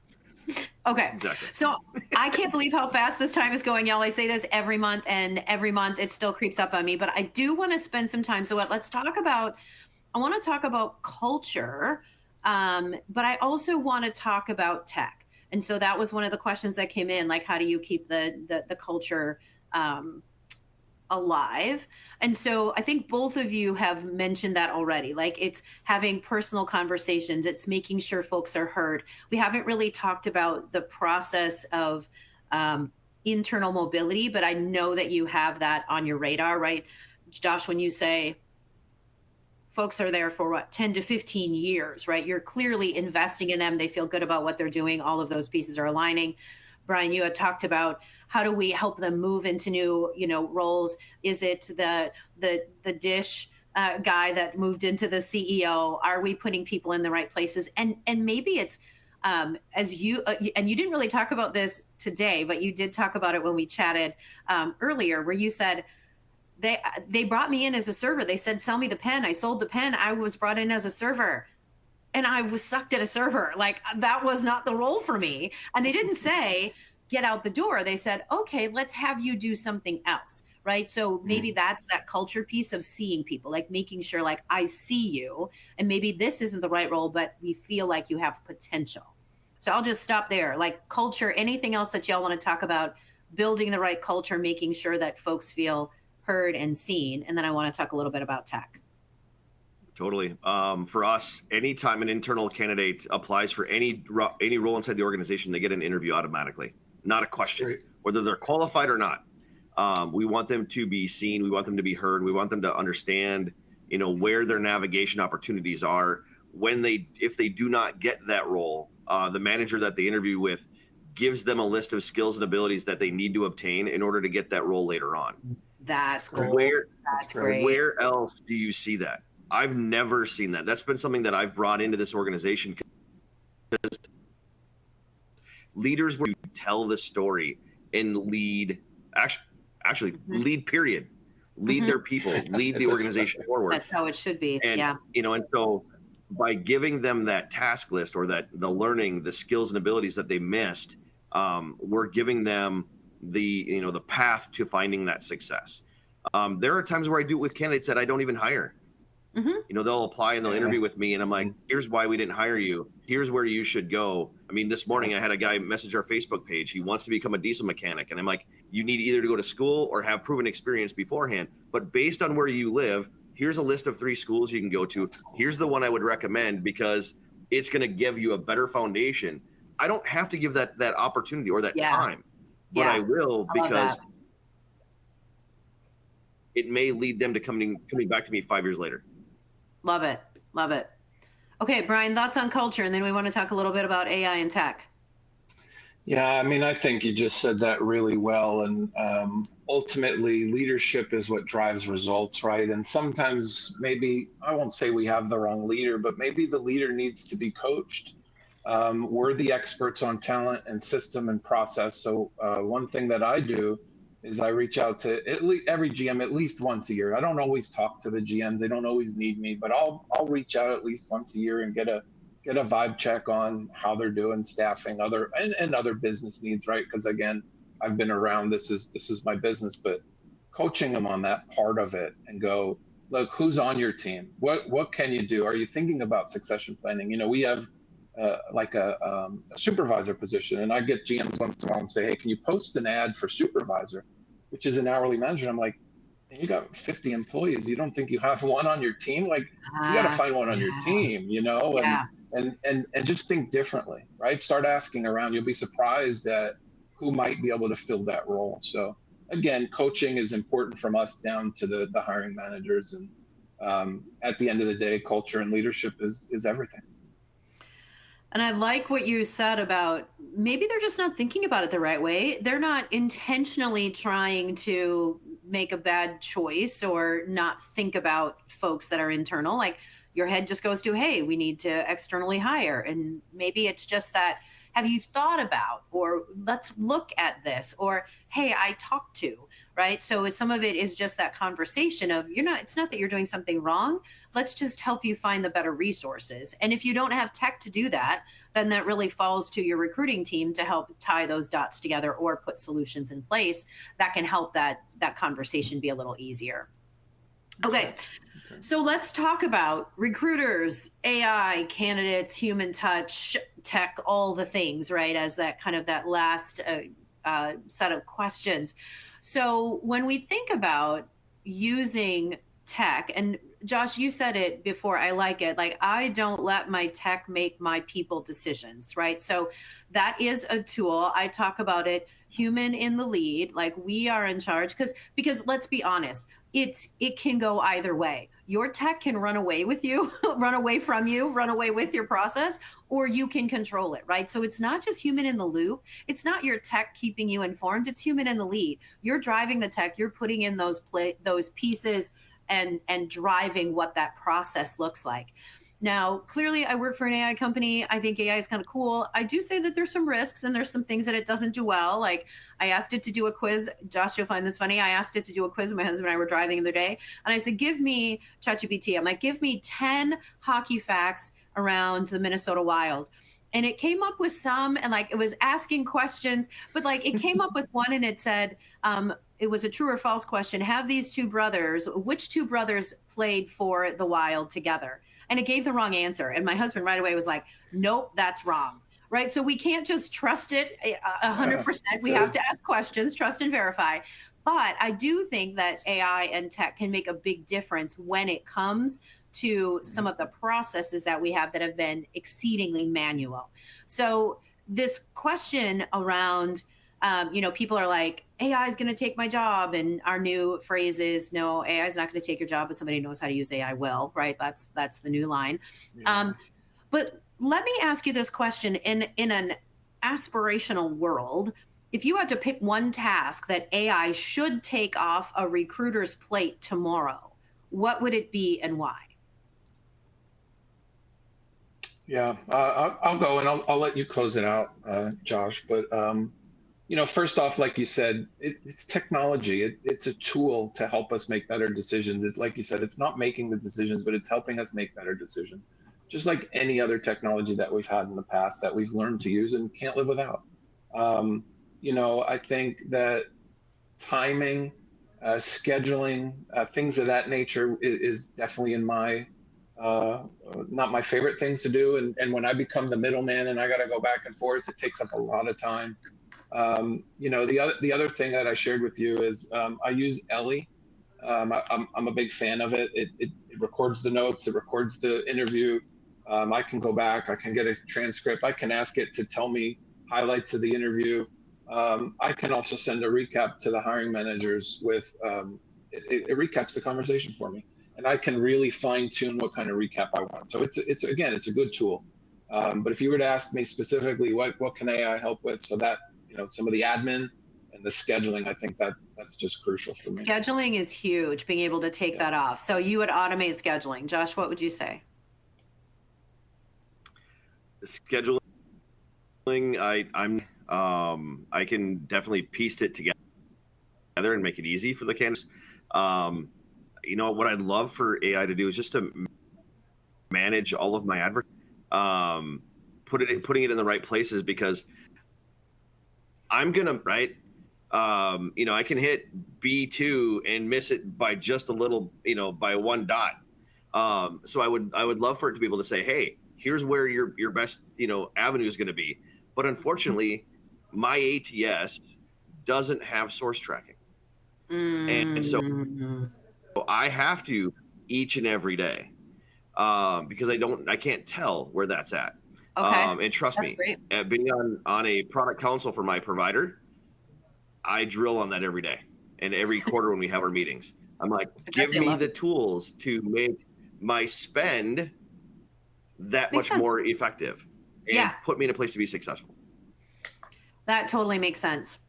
Okay. Exactly. So I can't believe how fast this time is going, y'all. I say this every month, and every month it still creeps up on me, but I do want to spend some time. So let's talk about, I want to talk about culture, but I also want to talk about tech. And so that was one of the questions that came in, like, how do you keep the culture um, alive? And so I think both of you have mentioned that already. Like, it's having personal conversations, it's making sure folks are heard. We haven't really talked about the process of um, internal mobility, but I know that you have that on your radar, right? Josh, when you say folks are there for what, 10 to 15 years, right? You're clearly investing in them. They feel good about what they're doing. All of those pieces are aligning. Brian, you had talked about how do we help them move into new, roles? Is it the dish guy that moved into the CEO? Are we putting people in the right places? And maybe it's as you and you didn't really talk about this today, but you did talk about it when we chatted earlier, where you said they brought me in as a server. They said, sell me the pen. I sold the pen. I was brought in as a server and I was sucked at a server. Like, that was not the role for me. And they didn't say, get out the door. They said, okay, let's have you do something else. Right. So maybe that's that culture piece of seeing people, like making sure, like, I see you, and maybe this isn't the right role, but we feel like you have potential. So I'll just stop there. Like, culture, anything else that y'all want to talk about, building the right culture, making sure that folks feel heard and seen. And then I want to talk a little bit about tech. Totally. For us, anytime an internal candidate applies for any role inside the organization, they get an interview automatically. Not a question, Great. whether they're qualified or not. We want them to be seen. We want them to be heard. We want them to understand, where their navigation opportunities are. If they do not get that role, the manager that they interview with gives them a list of skills and abilities that they need to obtain in order to get that role later on. That's cool. That's great. Where else do you see that? I've never seen that. That's been something that I've brought into this organization, because leaders will tell the story and lead, actually lead, period. Lead their people, lead the organization forward. That's how it should be. And, yeah. And so by giving them that task list, or that the learning, the skills and abilities that they missed, we're giving them the path to finding that success. There are times where I do it with candidates that I don't even hire. They'll apply and they'll interview with me, and I'm like, here's why we didn't hire you. Here's where you should go. I mean, this morning I had a guy message our Facebook page. He wants to become a diesel mechanic. And I'm like, you need either to go to school or have proven experience beforehand. But based on where you live, here's a list of 3 schools you can go to. Here's the one I would recommend, because it's going to give you a better foundation. I don't have to give that opportunity or that time, but I will, because it may lead them to coming back to me 5 years later. Love it. Love it. Okay, Brian, thoughts on culture, and then we want to talk a little bit about AI and tech. Yeah, I mean, I think you just said that really well. And ultimately, leadership is what drives results, right? And sometimes maybe, I won't say we have the wrong leader, but maybe the leader needs to be coached. We're the experts on talent and system and process. So one thing that I do is I reach out to every GM at least once a year. I don't always talk to the GMs. They don't always need me, but I'll reach out at least once a year and get a vibe check on how they're doing, staffing, and other business needs, right? Because again, I've been around, this is my business, but coaching them on that part of it and go, look, who's on your team? What can you do? Are you thinking about succession planning? We have like a supervisor position, and I get GMs once in a while and say, hey, can you post an ad for supervisor, which is an hourly manager? I'm like, you got 50 employees. You don't think you have one on your team? Like, you got to find one on your team, and just think differently, right? Start asking around. You'll be surprised at who might be able to fill that role. So again, coaching is important from us down to the hiring managers. And at the end of the day, culture and leadership is everything. And I like what you said about maybe they're just not thinking about it the right way. They're not intentionally trying to make a bad choice or not think about folks that are internal. Like, your head just goes to, hey, we need to externally hire. And maybe it's just that, have you thought about, or let's look at this, or hey, I talked to, right? So some of it is just that conversation of it's not that you're doing something wrong. Let's just help you find the better resources. And if you don't have tech to do that, then that really falls to your recruiting team to help tie those dots together or put solutions in place that can help that conversation be a little easier. Okay. So let's talk about recruiters, AI, candidates, human touch, tech, all the things, right? As that kind of that last set of questions. So when we think about using tech, and Josh, you said it before, I like it. Like, I don't let my tech make my people decisions, right? So that is a tool. I talk about it, human in the lead, like we are in charge, because let's be honest, it can go either way. Your tech can run away with you, run away from you, run away with your process, or you can control it, right? So it's not just human in the loop. It's not your tech keeping you informed. It's human in the lead. You're driving the tech. You're putting in those pieces and driving what that process looks like. Now, clearly, I work for an AI company. I think AI is kind of cool. I do say that there's some risks and there's some things that it doesn't do well. Like, I asked it to do a quiz. Josh, you'll find this funny. I asked it to do a quiz. My husband and I were driving the other day, and I said, give me ChatGPT. I'm like, give me 10 hockey facts around the Minnesota Wild. And it came up with some, and like it was asking questions, but like it came up with one and it said, it was a true or false question. Have these two brothers, which two brothers played for the Wild together? And it gave the wrong answer. And my husband right away was like, nope, that's wrong. Right. So we can't just trust it 100%. We have to ask questions, trust and verify. But I do think that AI and tech can make a big difference when it comes to some of the processes that we have that have been exceedingly manual. So this question around, people are like, AI is going to take my job. And our new phrase is, no, AI is not going to take your job, but somebody who knows how to use AI will, right? That's the new line. Yeah. But let me ask you this question. In an aspirational world, if you had to pick one task that AI should take off a recruiter's plate tomorrow, what would it be and why? Yeah, I'll go and I'll let you close it out, Josh. But first off, like you said, it's technology. It's a tool to help us make better decisions. It's like you said, it's not making the decisions, but it's helping us make better decisions. Just like any other technology that we've had in the past that we've learned to use and can't live without. I think that timing, scheduling, things of that nature is definitely in my not my favorite things to do. And when I become the middleman and I got to go back and forth, it takes up a lot of time. The other thing that I shared with you is I use Ellie. I'm a big fan of it. It records the notes. It records the interview. I can go back. I can get a transcript. I can ask it to tell me highlights of the interview. I can also send a recap to the hiring managers with it recaps the conversation for me. And I can really fine tune what kind of recap I want. So it's a good tool. But if you were to ask me specifically, what can AI help with? So that, some of the admin and the scheduling, I think that's just crucial for me. Scheduling is huge, being able to take that off. So you would automate scheduling. Josh, what would you say? Scheduling, I can definitely piece it together and make it easy for the candidates. What I'd love for AI to do is just to manage all of my putting it in the right places, because I'm gonna I can hit B2 and miss it by just a little, by one dot. So I would love for it to be able to say, hey, here's where your best avenue is going to be. But unfortunately, my ATS doesn't have source tracking, and so I have to each and every day because I can't tell where that's at. Okay. And trust me, being on a product council for my provider, I drill on that every day and every quarter when we have our meetings. I'm like, give me the tools to make my spend that much more effective and put me in a place to be successful. That totally makes sense.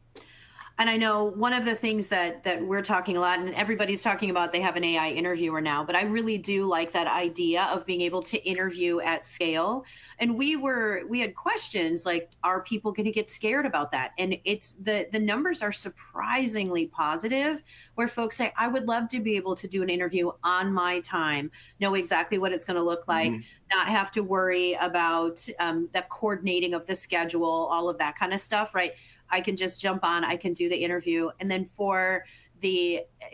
And I know one of the things that we're talking a lot, and everybody's talking about, they have an AI interviewer now, but I really do like that idea of being able to interview at scale. And we had questions like, are people going to get scared about that? And it's the numbers are surprisingly positive, where folks say, I would love to be able to do an interview on my time, know exactly what it's going to look like, not have to worry about the coordinating of the schedule, all of that kind of stuff, right? I can just jump on, I can do the interview. And then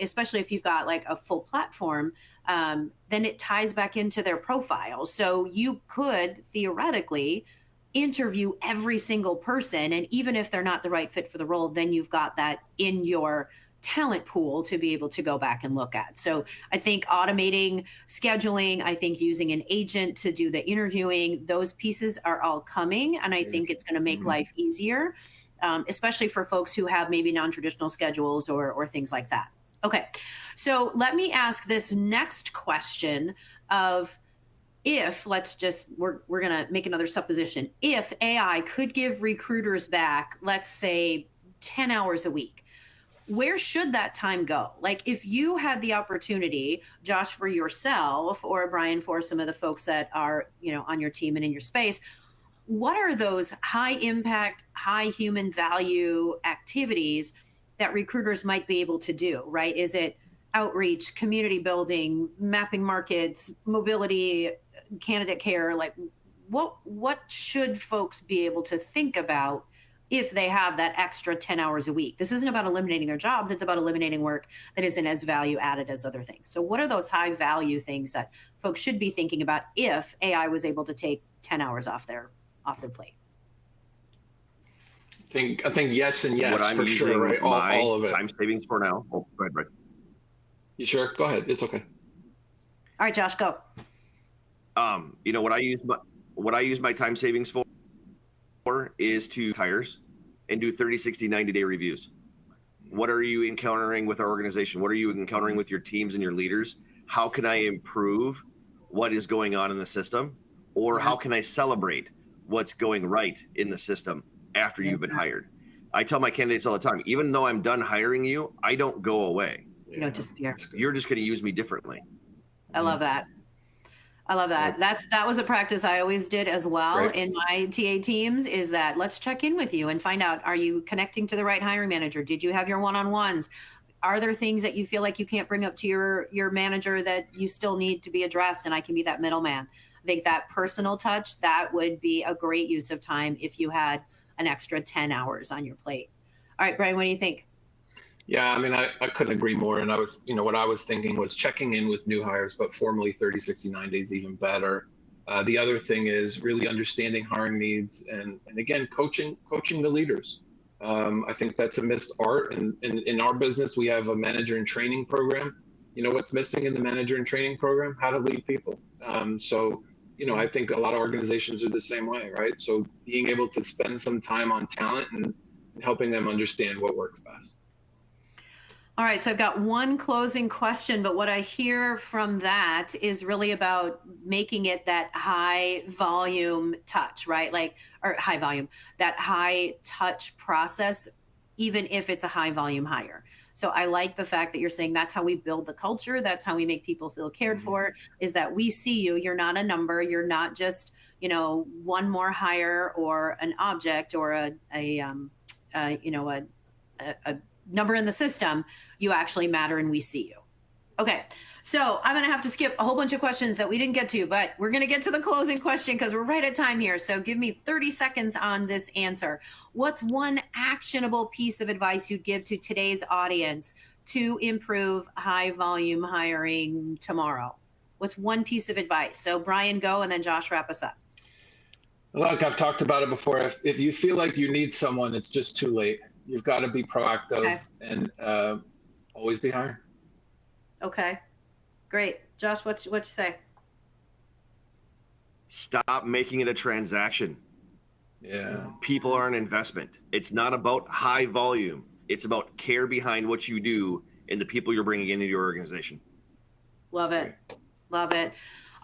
especially if you've got like a full platform, then it ties back into their profile. So you could theoretically interview every single person. And even if they're not the right fit for the role, then you've got that in your talent pool to be able to go back and look at. So I think automating scheduling, I think using an agent to do the interviewing, those pieces are all coming. And I think it's going to make life easier. Especially for folks who have maybe non-traditional schedules or things like that. Okay, so let me ask this next question of, if we're going to make another supposition. If AI could give recruiters back, let's say 10 hours a week, where should that time go? Like if you had the opportunity, Josh, for yourself, or Brian, for some of the folks that are, on your team and in your space, what are those high impact, high human value activities that recruiters might be able to do, right? Is it outreach, community building, mapping markets, mobility, candidate care? Like what should folks be able to think about if they have that extra 10 hours a week? This isn't about eliminating their jobs. It's about eliminating work that isn't as value added as other things. So what are those high value things that folks should be thinking about if AI was able to take 10 hours off their plate? I think yes and yes, what I'm for using sure, right? All of it. Time savings for now. Oh, go ahead, Brett. You sure? Go ahead. It's okay. All right, Josh, go. What I use my time savings for is to tires and do 30, 60, 90-day reviews. What are you encountering with our organization? What are you encountering with your teams and your leaders? How can I improve what is going on in the system? Or how can I celebrate what's going right in the system after you've been hired? I tell my candidates all the time, even though I'm done hiring you, I don't go away. You don't disappear. You're just going to use me differently. I love that. I love that. That was a practice I always did as well in my TA teams, is that let's check in with you and find out, are you connecting to the right hiring manager? Did you have your one-on-ones? Are there things that you feel like you can't bring up to your manager that you still need to be addressed? And I can be that middleman. I think that personal touch, that would be a great use of time if you had an extra 10 hours on your plate. All right, Brian, what do you think? Yeah, I mean, I couldn't agree more. And I was, what I was thinking was checking in with new hires, but formally 30, 60, 9 days, even better. The other thing is really understanding hiring needs and again, coaching the leaders. I think that's a missed art. And in our business, we have a manager in training program. What's missing in the manager in training program? How to lead people. I think a lot of organizations are the same way, right? So being able to spend some time on talent and helping them understand what works best. All right, so I've got one closing question, but what I hear from that is really about making it that high volume touch, right? Or high volume, that high touch process, even if it's a high volume hire. So I like the fact that you're saying that's how we build the culture. That's how we make people feel cared for, is that we see you. You're not a number. You're not just, one more hire or an object or a number in the system. You actually matter and we see you. Okay. So I'm going to have to skip a whole bunch of questions that we didn't get to, but we're going to get to the closing question because we're right at time here. So give me 30 seconds on this answer. What's one actionable piece of advice you'd give to today's audience to improve high volume hiring tomorrow? What's one piece of advice? So Brian, go, and then Josh, wrap us up. Look, I've talked about it before. If you feel like you need someone, it's just too late. You've got to be proactive and always be hiring. Okay. Great. Josh, what you say? Stop making it a transaction. Yeah. People are an investment. It's not about high volume. It's about care behind what you do and the people you're bringing into your organization. Love it. Love it.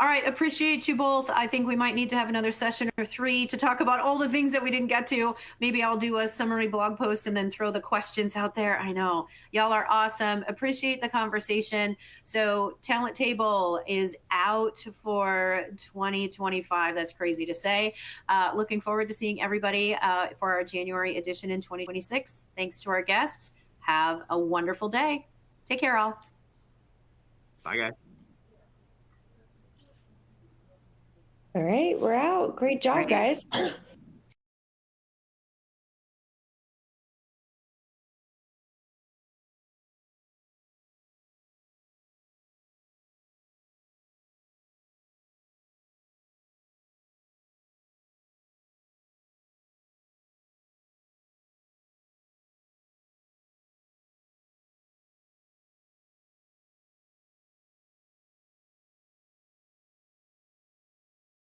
All right, appreciate you both. I think we might need to have another session or three to talk about all the things that we didn't get to. Maybe I'll do a summary blog post and then throw the questions out there. I know y'all are awesome. Appreciate the conversation. So, Talent Table is out for 2025. That's crazy to say. Looking forward to seeing everybody for our January edition in 2026. Thanks to our guests. Have a wonderful day. Take care, all. Bye, guys. All right, we're out. Great job, Right. guys.